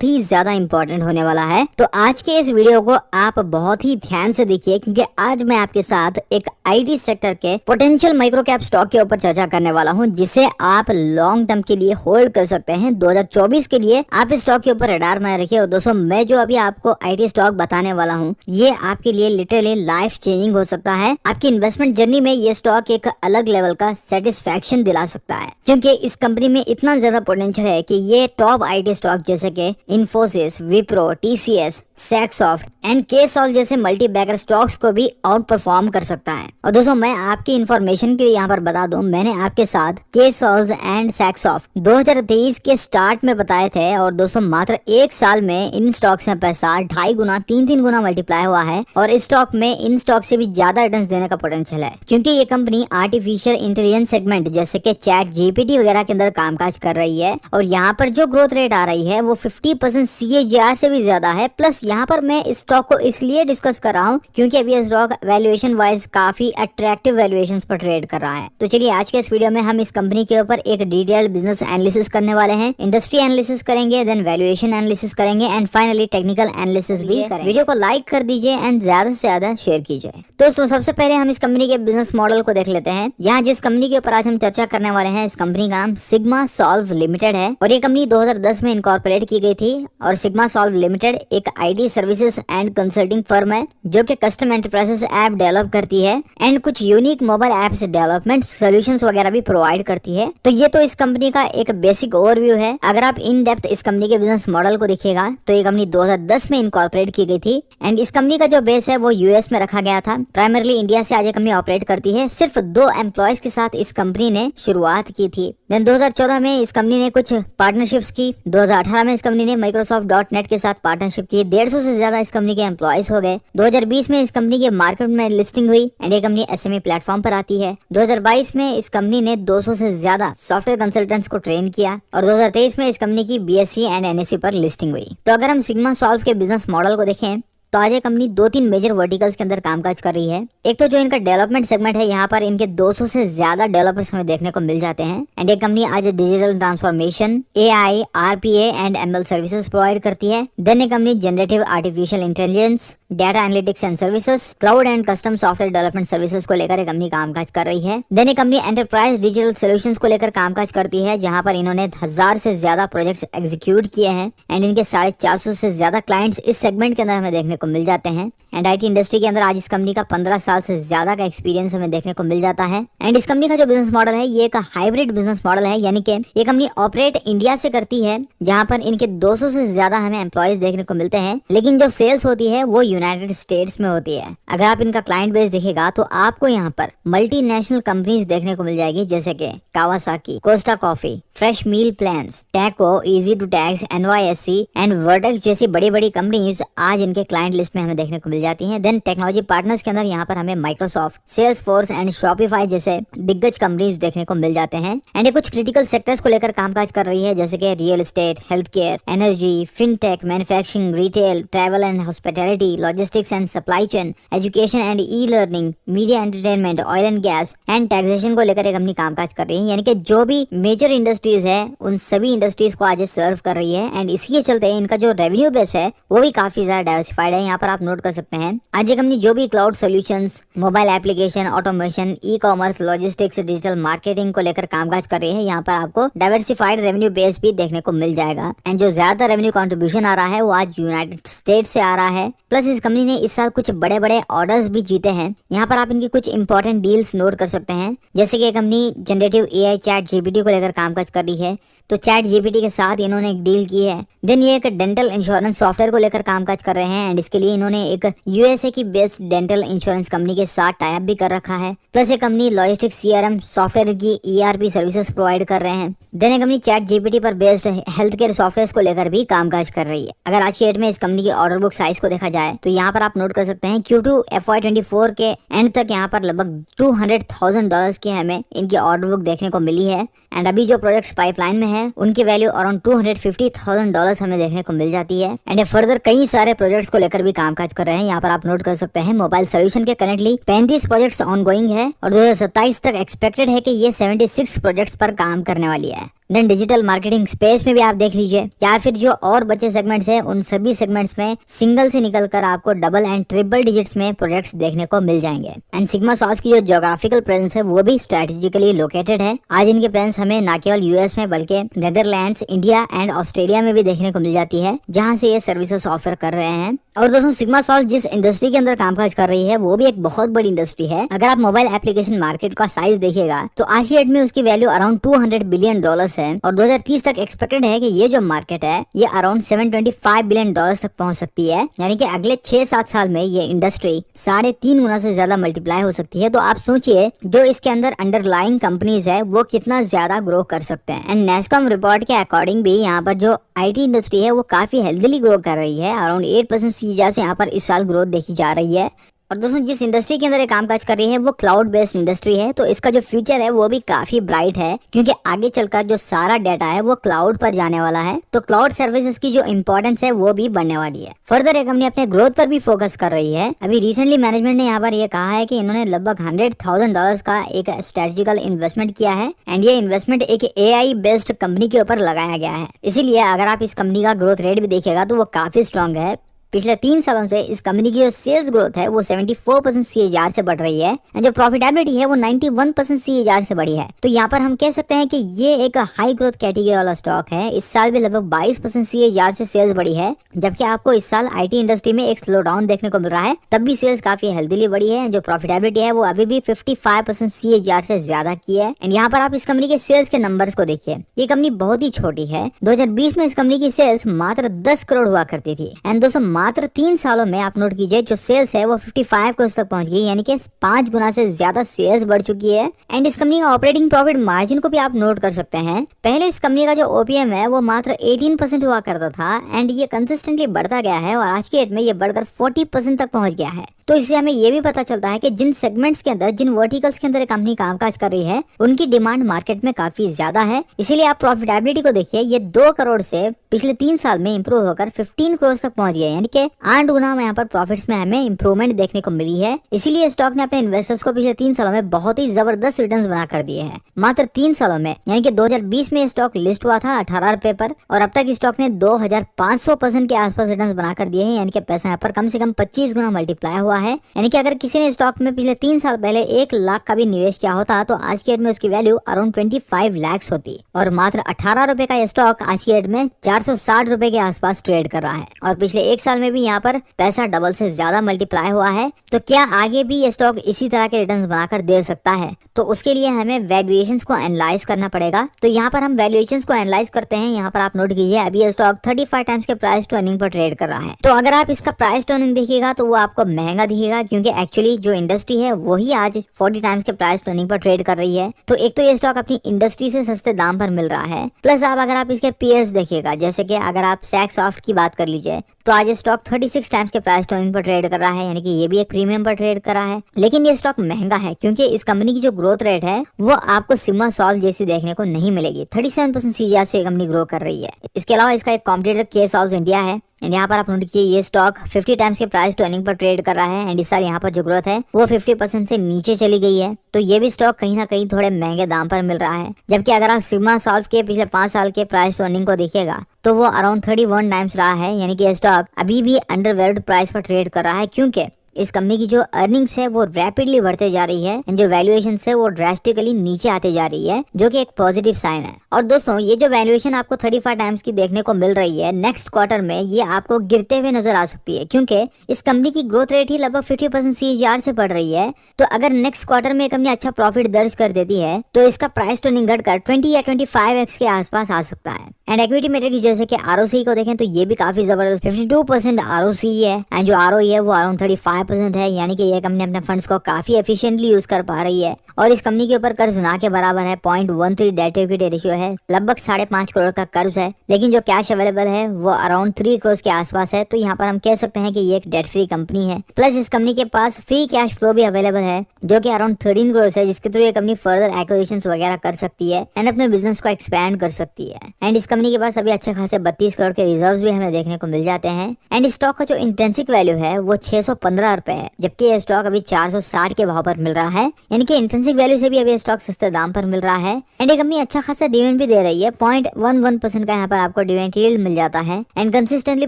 ही ज्यादा इंपॉर्टेंट होने वाला है। तो आज के इस वीडियो को आप बहुत ही ध्यान से देखिए, क्योंकि आज मैं आपके साथ एक आईटी सेक्टर के पोटेंशियल माइक्रो कैप स्टॉक के ऊपर चर्चा करने वाला हूं, जिसे आप लॉन्ग टर्म के लिए होल्ड कर सकते हैं। 2024 के लिए आप इस स्टॉक के ऊपर रडार में रखिए। और दोस्तों, मैं जो अभी आपको आईटी स्टॉक बताने वाला हूं, ये आपके लिए लिटरली लाइफ चेंजिंग हो सकता है। आपकी इन्वेस्टमेंट जर्नी में ये स्टॉक एक अलग लेवल का सेटिस्फैक्शन दिला सकता है, क्योंकि इस कंपनी में इतना ज्यादा पोटेंशियल है कि ये टॉप आईटी स्टॉक जैसे कि इन्फोसिस, विप्रो, टीसीएस, सेक्सॉफ्ट एंड केसॉल जैसे मल्टी बैगर स्टॉक्स को भी आउट परफॉर्म कर सकता है। और दोस्तों, मैं आपकी इंफॉर्मेशन के लिए यहाँ पर बता दूं, मैंने आपके साथ केसॉल एंड सेक्सॉफ्ट 2023 के स्टार्ट में बताए थे। और दोस्तों, मात्र एक साल में इन स्टॉक्स में पैसा 2.5 गुना 3 गुना मल्टीप्लाई हुआ है। और इस स्टॉक में इन स्टॉक से भी ज्यादा रिटर्न्स देने का पोटेंशियल है, क्योंकि ये कंपनी आर्टिफिशियल इंटेलिजेंस सेगमेंट जैसे कि चैट जीपीटी वगैरह के अंदर कामकाज कर रही है। और यहाँ पर जो ग्रोथ रेट आ रही है वो 50% CAGR से भी ज्यादा है। प्लस यहाँ पर मैं इस स्टॉक को इसलिए डिस्कस कर रहा हूँ क्योंकि अभी ये स्टॉक वैल्यूएशन वाइज काफी अट्रैक्टिव वैल्यूएशंस पर ट्रेड कर रहा है। तो चलिए, आज के इस वीडियो में हम इस कंपनी के ऊपर एक डिटेल्ड बिजनेस एनालिसिस करने वाले हैं, इंडस्ट्री एनालिसिस करेंगे, देन वैल्यूएशन एनालिसिस करेंगे एंड फाइनली टेक्निकल एनालिसिस भी करेंगे। वीडियो को लाइक कर दीजिए एंड ज्यादा से ज्यादा शेयर कीजिए। दोस्तों, सबसे पहले हम इस कंपनी के बिजनेस मॉडल को देख लेते हैं। यहाँ जिस कंपनी के ऊपर आज हम चर्चा करने वाले हैं, इस कंपनी का नाम सिग्मा सॉल्व लिमिटेड है। और ये कंपनी 2010 में इनकॉर्पोरेट की गई थी। और सिग्मा सॉल्व लिमिटेड एक IT services and consulting firm है जो कि कस्टम एंटरप्राइजेस ऐप डेवलप करती है एंड कुछ unique mobile apps development solutions वगैरह भी प्रोवाइड करती है। तो ये तो इस कंपनी का एक बेसिक ओवरव्यू है। अगर आप इन डेप्थ इस कंपनी के बिजनेस मॉडल को देखिएगा तो ये कंपनी 2010 में इनकॉर्पोरेट की गई थी एंड इस कंपनी का जो बेस है वो यूएस में रखा गया था। प्राइमरली इंडिया से आज ये कंपनी ऑपरेट करती है। सिर्फ 2 एम्प्लॉयज के साथ इस कंपनी ने शुरुआत की थी। देन 2014 में इस कंपनी ने कुछ पार्टनरशिप्स की। 2018 में इस कंपनी ने माइक्रोसॉफ्ट.नेट के साथ पार्टनरशिप की। 150 से ज्यादा इस कंपनी के एम्प्लॉयज हो गए। 2020 में इस कंपनी के मार्केट में लिस्टिंग हुई एंड ये कंपनी एसएमई प्लेटफॉर्म पर आती है। 2022 में इस कंपनी ने 200 से ज्यादा सॉफ्टवेयर कंसल्टेंट्स को ट्रेन किया। और 2023 में इस कंपनी की BSE एंड NSE पर लिस्टिंग हुई। तो अगर हम सिग्मा सॉल्व के बिजनेस मॉडल को देखें तो आज ये कंपनी 2-3 मेजर वर्टिकल्स के अंदर कामकाज कर रही है। एक तो जो इनका डेवलपमेंट सेगमेंट है, यहाँ पर इनके 200 से ज्यादा डेवलपर्स हमें देखने को मिल जाते हैं। एंड ये कंपनी आज digital transformation, AI, RPA and ML services provide करती है। देन ये company generative artificial intelligence, data analytics and services, cloud and custom software development services को लेकर कंपनी कामकाज कर रही है। देन ये कंपनी एंटरप्राइज डिजिटल सॉल्यूशंस को लेकर कामकाज करती है, जहां पर इन्होंने 1000 से ज्यादा प्रोजेक्ट्स एग्जीक्यूट किए हैं एंड इनके 450 से ज्यादा क्लाइंट्स इस सेगमेंट के अंदर हमें देखने को मिल जाते हैं। एंड आईटी इंडस्ट्री के अंदर आज इस कंपनी का 15 साल से ज्यादा का एक्सपीरियंस हमें देखने को मिल जाता है। एंड इस कंपनी का जो बिजनेस मॉडल है, ये एक हाइब्रिड बिजनेस मॉडल है, यानी कि ये कंपनी ऑपरेट इंडिया से करती है, जहां पर इनके 200 से ज्यादा हमें एम्प्लॉयज देखने को मिलते हैं, लेकिन जो सेल्स होती है वो यूनाइटेड स्टेट्स में होती है। अगर आप इनका क्लाइंट बेस देखेगा तो आपको यहाँ पर मल्टीनेशनल कंपनीज देखने को मिल जाएगी, जैसे कि Kawasaki, Costa Coffee, Fresh Meal Plans, Taco, easy to tax, NYSE and Vertex जैसी बड़ी बड़ी कंपनीज आज इनके क्लाइंट लिस्ट में हमें देखने को मिल जाती हैं। देन टेक्नोलॉजी पार्टनर्स के अंदर यहाँ पर हमें माइक्रोसॉफ्ट, सेल्सफोर्स एंड शॉपिफाई जैसे दिग्गज कंपनीज देखने को मिल जाते हैं। एंड ये कुछ क्रिटिकल सेक्टर्स को लेकर कामकाज कर रही है, जैसे कि real estate, health care, energy, fintech, manufacturing, retail, travel and hospitality, logistics and supply chain, education and e-learning, media entertainment, oil and gas and taxation को लेकर एक अपनी कामकाज कर रही है। यानी कि जो भी मेजर इंडस्ट्रीज है उन सभी इंडस्ट्रीज को आज सर्व कर रही है। एंड इसके चलते इनका जो रेवेन्यू बेस है वो भी काफी ज्यादा डाइवर्सिफाइड है। यहाँ पर आप नोट कर सकते हैं, आज ये कंपनी जो भी cloud solutions, mobile application, automation, e-commerce, logistics, digital marketing को लेकर कामकाज कर रही है, यहाँ पर आपको डाइवर्सिफाइड रेवेन्यू बेस भी देखने को मिल जाएगा। एंड जो ज्यादा रेवेन्यू कंट्रीब्यूशन आ रहा है वो आज यूनाइटेड स्टेट्स से आ रहा है। प्लस इस कंपनी ने इस साल कुछ बड़े बड़े ऑर्डर्स भी जीते हैं। यहाँ पर आप इनकी कुछ इंपॉर्टेंट डील्स नोट कर सकते हैं, जैसे कि company generative AI chat GPT को लेकर कामकाज कर रही है, तो चैट जीपीटी के साथ इन्होंने एक डील की है। देन ये एक डेंटल इंश्योरेंस सॉफ्टवेयर को लेकर कामकाज कर रहे हैं एंड इसके लिए इन्होंने एक USA की बेस्ड डेंटल इंश्योरेंस कंपनी के साथ टाई अप भी कर रखा है। प्लस ये कंपनी लॉजिस्टिक्स CRM सॉफ्टवेयर की ERP सर्विसेज प्रोवाइड कर रहे हैं। देन ये कंपनी चैट जीपीटी पर बेस्ड हेल्थ केयर सॉफ्टवेयर को लेकर भी कामकाज कर रही है। अगर आज की डेट में इस कंपनी की ऑर्डर बुक साइज को देखा जाए तो यहाँ पर आप नोट कर सकते हैं Q2 FY24 के एंड तक यहाँ पर लगभग $200,000 की हमें इनकी ऑर्डर बुक देखने को मिली है। एंड अभी जो प्रोजेक्ट्स पाइपलाइन में है उनकी वैल्यू अराउंड $250,000 हमें देखने को मिल जाती है। एंड फर्दर कई सारे प्रोजेक्ट्स को लेकर भी कामकाज कर रहे हैं। यहाँ पर आप नोट कर सकते हैं मोबाइल सोल्यूशन के करेंटली 35 प्रोजेक्ट्स ऑनगोइंग है और 2027 तक एक्सपेक्टेड है कि ये 76 प्रोजेक्ट्स पर काम करने वाली है। देन डिजिटल मार्केटिंग स्पेस में भी आप देख लीजिए, या फिर जो और बचे सेगमेंट्स हैं उन सभी सेगमेंट्स में सिंगल से निकलकर आपको डबल एंड ट्रिपल डिजिट्स में प्रोजेक्ट्स देखने को मिल जाएंगे। एंड सिग्मा सॉफ्ट की जो ज्योग्राफिकल प्रेजेंस है वो भी स्ट्रेटेजिकली लोकेटेड है। आज इनके प्रेजेंस हमें न केवल यूएस में बल्कि नेदरलैंड्स, इंडिया एंड ऑस्ट्रेलिया में भी देखने को मिल जाती है, जहां से ये सर्विसेज ऑफर कर रहे हैं। और दोस्तों सिग्मा सॉफ्ट जिस इंडस्ट्री के अंदर कामकाज कर रही है वो भी एक बहुत बड़ी इंडस्ट्री है। अगर आप मोबाइल एप्लीकेशन मार्केट का साइज देखिएगा तो आज की डेट में उसकी वैल्यू अराउंड $200 बिलियन है और 2030 तक एक्सपेक्टेड है कि ये जो मार्केट है ये अराउंड $725 बिलियन तक पहुंच सकती है। यानी कि अगले 6-7 साल में ये इंडस्ट्री 3.5 गुना से ज्यादा मल्टीप्लाई हो सकती है। तो आप सोचिए जो इसके अंदर अंडरलाइंग कंपनीज है वो कितना ज्यादा ग्रो कर सकते हैं। एंड नेस्कॉम रिपोर्ट के अकॉर्डिंग भी यहाँ पर जो आईटी इंडस्ट्री है वो काफी हेल्दीली ग्रो कर रही है। अराउंड 8% सीजा से यहाँ पर इस साल ग्रोथ देखी जा रही है। और दोस्तों जिस इंडस्ट्री के अंदर ये कामकाज कर रही है वो क्लाउड बेस्ड इंडस्ट्री है, तो इसका जो फ्यूचर है वो भी काफी ब्राइट है, क्योंकि आगे चलकर जो सारा डाटा है वो क्लाउड पर जाने वाला है। तो क्लाउड सर्विसेज की जो इंपॉर्टेंस है वो भी बढ़ने वाली है। फर्दर ये कंपनी अपने ग्रोथ पर भी फोकस कर रही है। अभी रिसेंटली मैनेजमेंट ने यहाँ पर ये कहा है कि इन्होंने लगभग $100,000 का एक स्ट्रेटेजिकल इन्वेस्टमेंट किया है एंड ये इन्वेस्टमेंट एक AI बेस्ड कंपनी के ऊपर लगाया गया है। इसीलिए अगर आप इस कंपनी का ग्रोथ रेट भी देखेगा तो वो काफी स्ट्रॉन्ग है। पिछले 3 सालों से इस कंपनी की जो सेल्स ग्रोथ है वो 74% CAGR से बढ़ रही है और जो प्रॉफिटेबिलिटी है वो 91% CAGR से बढ़ी है। तो यहाँ पर हम कह सकते हैं कि ये एक हाई ग्रोथ कैटेगरी वाला स्टॉक है। इस साल भी लगभग 22% CAGR से सेल्स बढ़ी है, जबकि आपको इस साल आईटी इंडस्ट्री में एक स्लो डाउन देखने को मिल रहा है, तब भी सेल्स काफी हेल्दीली बढ़ी है। जो प्रॉफिटेबिलिटी है वो अभी भी 55% CAGR से ज्यादा की है। एंड यहाँ पर आप इस कंपनी के सेल्स के नंबर्स को देखिए, ये कंपनी बहुत ही छोटी है। 2020 में इस कंपनी की सेल्स मात्र 10 करोड़ हुआ करती थी एंड दोस्तों मात्र 3 सालों में आप नोट कीजिए जो सेल्स है वो 55 करोड़ तक पहुंच गई, यानी कि 5 गुना से ज्यादा सेल्स बढ़ चुकी है। एंड इस कंपनी का ऑपरेटिंग प्रॉफिट मार्जिन को भी आप नोट कर सकते हैं। पहले इस कंपनी का जो OPM है वो मात्र 18% हुआ करता था एंड ये कंसिस्टेंटली बढ़ता गया है और आज की डेट में ये बढ़कर 40% तक पहुंच गया है। तो इससे हमें ये भी पता चलता है कि जिन सेगमेंट्स के अंदर, जिन वर्टिकल्स के अंदर कंपनी कामकाज कर रही है उनकी डिमांड मार्केट में काफी ज्यादा है। इसीलिए आप प्रॉफिटेबिलिटी को देखिए, ये 2 करोड़ से पिछले 3 साल में इंप्रूव होकर 15 करोड़ तक पहुंच गया, यानी कि 8 गुना में यहाँ पर प्रॉफिट्स में हमें इंप्रूवमेंट देखने को मिली है। इसीलिए स्टॉक ने अपने इन्वेस्टर्स को पिछले 3 सालों में बहुत ही जबरदस्त रिटर्न्स बना कर दिए हैं। मात्र 3 सालों में, यानी कि 2020 में स्टॉक लिस्ट हुआ था 18 रुपए पर और अब तक स्टॉक ने 2500% के आसपास रिटर्न्स बना कर दिए हैं, यानी कि पैसा यहाँ पर कम से कम 25 गुना मल्टीप्लाई हुआ है। यानी कि अगर किसी ने स्टॉक में पिछले 3 साल पहले 1 लाख का भी निवेश किया होता तो आज की डेट में उसकी वैल्यू अराउंड 25 लाख होती और मात्र 18 रुपए का स्टॉक आज की डेट में 460 रुपए के आसपास ट्रेड कर रहा है और पिछले 1 साल में भी यहाँ पर पैसा डबल से ज्यादा मल्टीप्लाई हुआ है। तो क्या आगे भी ये स्टॉक इसी तरह के रिटर्न्स बनाकर दे सकता है? तो उसके लिए हमें वैल्यूएशंस को एनालाइज करना पड़ेगा। तो यहाँ पर हम वैल्यूएशंस को एनालाइज करते हैं। यहाँ पर आप नोट कीजिए, अभी ये स्टॉक 35 टाइम्स के प्राइस टू अर्निंग पर ट्रेड कर रहा है। तो अगर आप इसका प्राइस टू अर्निंग देखिएगा तो वो आपको महंगा दिखेगा, क्योंकि एक्चुअली जो इंडस्ट्री है वही आज 40 टाइम्स के प्राइस टू अर्निंग पर ट्रेड कर रही है। तो एक तो ये स्टॉक अपनी इंडस्ट्री से सस्ते दाम पर मिल रहा है, प्लस अगर आप इसके पीएस देखिएगा, जैसे कि अगर आप सैक्सॉफ्ट की बात कर लीजिए तो आज स्टॉक 36 टाइम्स के प्राइस टू अर्निंग पर ट्रेड कर रहा है, यानी कि ये भी एक प्रीमियम पर ट्रेड कर रहा है। लेकिन ये स्टॉक महंगा है क्योंकि इस कंपनी की जो ग्रोथ रेट है वो आपको सिग्मा सॉल्व जैसी देखने को नहीं मिलेगी। 37% CAGR से कंपनी ग्रो कर रही है। इसके अलावा इसका एक कॉम्पिटिटर K-Solve इंडिया है। यहाँ पर आप नोट कीजिए, ये स्टॉक 50 टाइम्स के प्राइस टू अर्निंग पर ट्रेड कर रहा है एंड इस साल यहाँ पर जो ग्रोथ है वो 50% से नीचे चली गई है। तो ये भी स्टॉक कहीं ना कहीं थोड़े महंगे दाम पर मिल रहा है। जबकि अगर आप सिग्मा सॉल्व के पिछले 5 साल के प्राइस टू अर्निंग को देखिएगा तो वो अराउंड 31 टाइम्स रहा है, यानी कि स्टॉक अभी भी अंडरवैल्यूड प्राइस पर ट्रेड कर रहा है, क्योंकि इस कंपनी की जो अर्निंग्स है वो रैपिडली बढ़ते जा रही है एंड जो वैल्यूएशन है वो ड्रास्टिकली नीचे आते जा रही है, जो कि एक पॉजिटिव साइन है। और दोस्तों ये जो वैल्यूएशन आपको 35 टाइम्स की देखने को मिल रही है, नेक्स्ट क्वार्टर में ये आपको गिरते हुए नजर आ सकती है, क्योंकि इस कंपनी की ग्रोथ रेट ही लगभग 50% CAGR से बढ़ रही है। तो अगर नेक्स्ट क्वार्टर में कंपनी अच्छा प्रॉफिट दर्ज कर देती है तो इसका प्राइस टू अर्निंग घटकर 20 या 25x के आसपास आ सकता है। एंड इक्विटी मेट्रिक जैसे कि ROCE को देखें तो ये भी काफी जबरदस्त 52% ROCE है एंड जो ROE है वो अराउंड 35% है, यानी कि ये कंपनी अपने फंड्स को काफी एफिशिएंटली यूज कर पा रही है। और इस कंपनी के ऊपर कर्ज ना के बराबर है, 0.13 डेट टू इक्विटी रेशियो है, लगभग 5.5 करोड़ का कर्ज है, लेकिन जो कैश अवेलेबल है वो अराउंड 3 करोड़ के आसपास है। तो यहाँ पर हम कह सकते हैं कि ये एक डेट फ्री कंपनी है। प्लस इस कंपनी के पास फ्री कैश फ्लो भी अवेलेबल है जो कि अराउंड 13 करोड़ है, जिसके थ्रू ये कंपनी फर्दर एक्विजिशंस वगैरह कर सकती है एंड अपने बिजनेस को एक्सपैंड कर सकती है। एंड इस कंपनी के पास अभी अच्छे खासे 32 करोड़ के रिजर्व्स भी हमें देखने को मिल जाते हैं। एंड स्टॉक का जो इंट्रिंसिक वैल्यू है वो 615 15 रुपए है, जबकि ये स्टॉक अभी 460 के भाव पर मिल रहा है। यानी कि इंट्रिंसिक वैल्यू से भी अभी स्टॉक सस्ते दाम पर मिल रहा है। एंड ये कंपनी अच्छा खासा डिविडेंड भी दे रही है, 0.11% का यहाँ पर आपको डिविडेंड यील्ड मिल जाता है। एंड कंसिस्टेंटली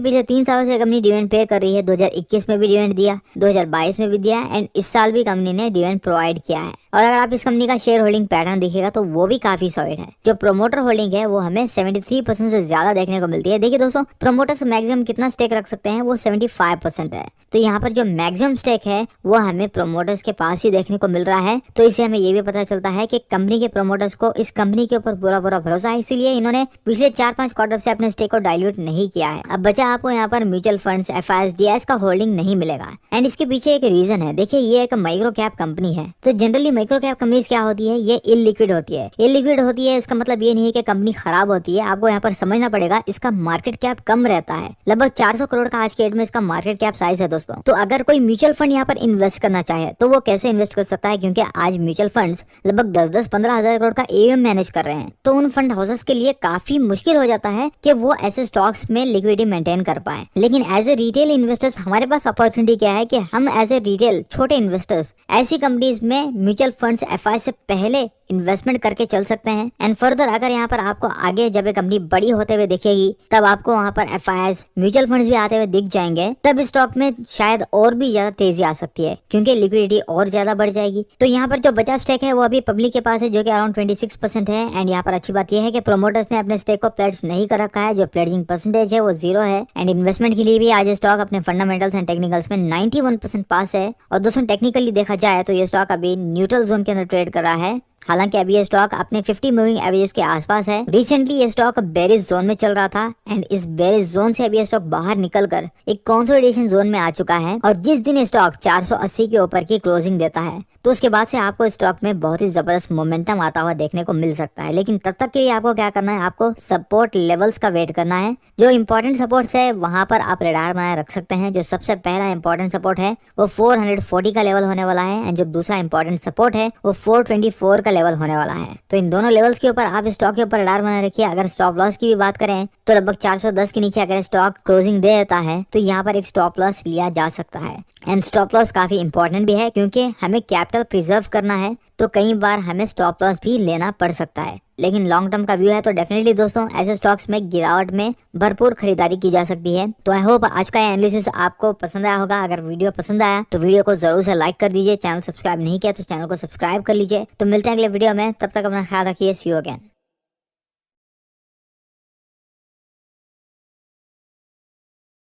पिछले 3 सालों से कंपनी डिविडेंड पे कर रही है। 2021 में भी डिविडेंड दिया, 2022 में भी दिया, एंड इस साल भी कंपनी ने डिविडेंड प्रोवाइड किया है। और अगर आप इस कंपनी का शेयर होल्डिंग पैटर्न देखिएगा तो वो भी काफी सॉलिड है। जो प्रोमोटर होल्डिंग है वो हमें 73% से ज्यादा देखने को मिलती है। देखिए दोस्तों, प्रोमोटर्स मैक्सिमम कितना स्टेक रख सकते हैं, वो 75% है। तो यहाँ पर जो मैक्सिमम स्टेक है वो हमें प्रोमोटर्स के पास ही देखने को मिल रहा है। तो इससे हमें ये भी पता चलता है कि कंपनी के प्रोमोटर्स को इस कंपनी के ऊपर पूरा भरोसा है, इसीलिए इन्होंने पिछले 4-5 क्वार्टर से अपने स्टेक को डाइल्यूट नहीं किया है। अब बचा आपको यहाँ पर म्यूचुअल फंड्स, FIs, DIs का होल्डिंग नहीं मिलेगा। एंड इसके पीछे एक रीजन है। देखिए, ये एक माइक्रो कैप कंपनी है। तो जनरली माइक्रो कैप कंपनीज क्या होती है, ये इलिक्विड होती है। इलिक्विड होती है इसका मतलब ये नहीं है कि कंपनी खराब होती है। आपको यहाँ पर समझना पड़ेगा, इसका मार्केट कैप कम रहता है। लगभग 400 करोड़ का आज के डेट में इसका मार्केट कैप साइज है दोस्तों। तो अगर कोई म्यूचुअल फंड यहाँ पर इन्वेस्ट करना चाहे तो वो कैसे इन्वेस्ट कर सकता है, क्योंकि आज म्यूचुअल फंड्स लगभग 10-15 हजार करोड़ का AUM मैनेज कर रहे हैं। तो उन फंड हाउसेस के लिए काफी मुश्किल हो जाता है कि वो ऐसे स्टॉक्स में लिक्विडिटी मेंटेन कर पाए। लेकिन एज ए रिटेल इन्वेस्टर्स हमारे पास अपॉर्चुनिटी क्या है कि हम एज ए रिटेल छोटे इन्वेस्टर्स ऐसी कंपनीज में म्यूचुअल फंड्स, FI से पहले इन्वेस्टमेंट करके चल सकते हैं। एंड फर्दर अगर यहाँ पर आपको आगे जब ये कंपनी बड़ी होते हुए दिखेगी तब आपको वहाँ पर FIs, म्यूचुअल फंड्स भी आते हुए दिख जाएंगे, तब स्टॉक में शायद और भी ज्यादा तेजी आ सकती है, क्योंकि लिक्विडिटी और ज्यादा बढ़ जाएगी। तो यहाँ पर जो बचा स्टेक है वो अभी पब्लिक के पास है, जो कि अराउंड 26% है। एंड यहाँ पर अच्छी बात यह है कि प्रोमोटर्स ने अपने स्टेक को प्लेड्ज नहीं कर रखा है। जो प्लेजिंग परसेंटेज है वो 0 है। एंड इन्वेस्टमेंट के लिए भी आज स्टॉक अपने फंडामेंटल्स एंड टेक्निकल्स में 91% पास है। और दोस्तों, टेक्निकली देखा जाए तो ये स्टॉक अभी न्यूट्रल जोन के अंदर ट्रेड कर रहा है। हालांकि अभी ये स्टॉक अपने 50 मूविंग एवरेज के आसपास है। रिसेंटली ये स्टॉक बेरिश जोन में चल रहा था एंड इस बेरिश जोन से अभी ये स्टॉक बाहर निकलकर एक कंसोलिडेशन जोन में आ चुका है। और जिस दिन ये स्टॉक 480 के ऊपर की क्लोजिंग देता है तो उसके बाद से आपको स्टॉक में बहुत ही जबरदस्त मोमेंटम आता हुआ देखने को मिल सकता है। लेकिन तब तक के लिए आपको क्या करना है, आपको सपोर्ट लेवल्स का वेट करना है। जो इंपॉर्टेंट सपोर्ट्स है वहां पर आप रेडार बनाए रख सकते हैं। जो सबसे पहला इंपॉर्टेंट सपोर्ट है वो 440 का लेवल होने वाला है। एंड जो दूसरा इंपॉर्टेंट सपोर्ट है वो 424 का लेवल होने वाला है। तो इन दोनों लेवल्स के ऊपर आप स्टॉक के ऊपर रेडार बनाए रखिए। अगर स्टॉप लॉस की भी बात करें तो लगभग 410 के नीचे अगर स्टॉक क्लोजिंग दे देता है तो यहाँ पर एक स्टॉप लॉस लिया जा सकता है। एंड स्टॉप लॉस काफी इंपॉर्टेंट भी है, क्योंकि हमें कैपिटल प्रिजर्व करना है तो कई बार हमें स्टॉप लॉस भी लेना पड़ सकता है। लेकिन लॉन्ग टर्म का व्यू है तो डेफिनेटली दोस्तों ऐसे स्टॉक्स में गिरावट में भरपूर खरीदारी की जा सकती है। तो आई होप आज का एनालिसिस आपको पसंद आया होगा। अगर वीडियो पसंद आया तो वीडियो को जरूर से लाइक कर दीजिए। चैनल सब्सक्राइब नहीं किया तो चैनल को सब्सक्राइब कर लीजिए। तो मिलते हैं अगले वीडियो में, तब तक अपना ख्याल रखिए। सी यू अगेन।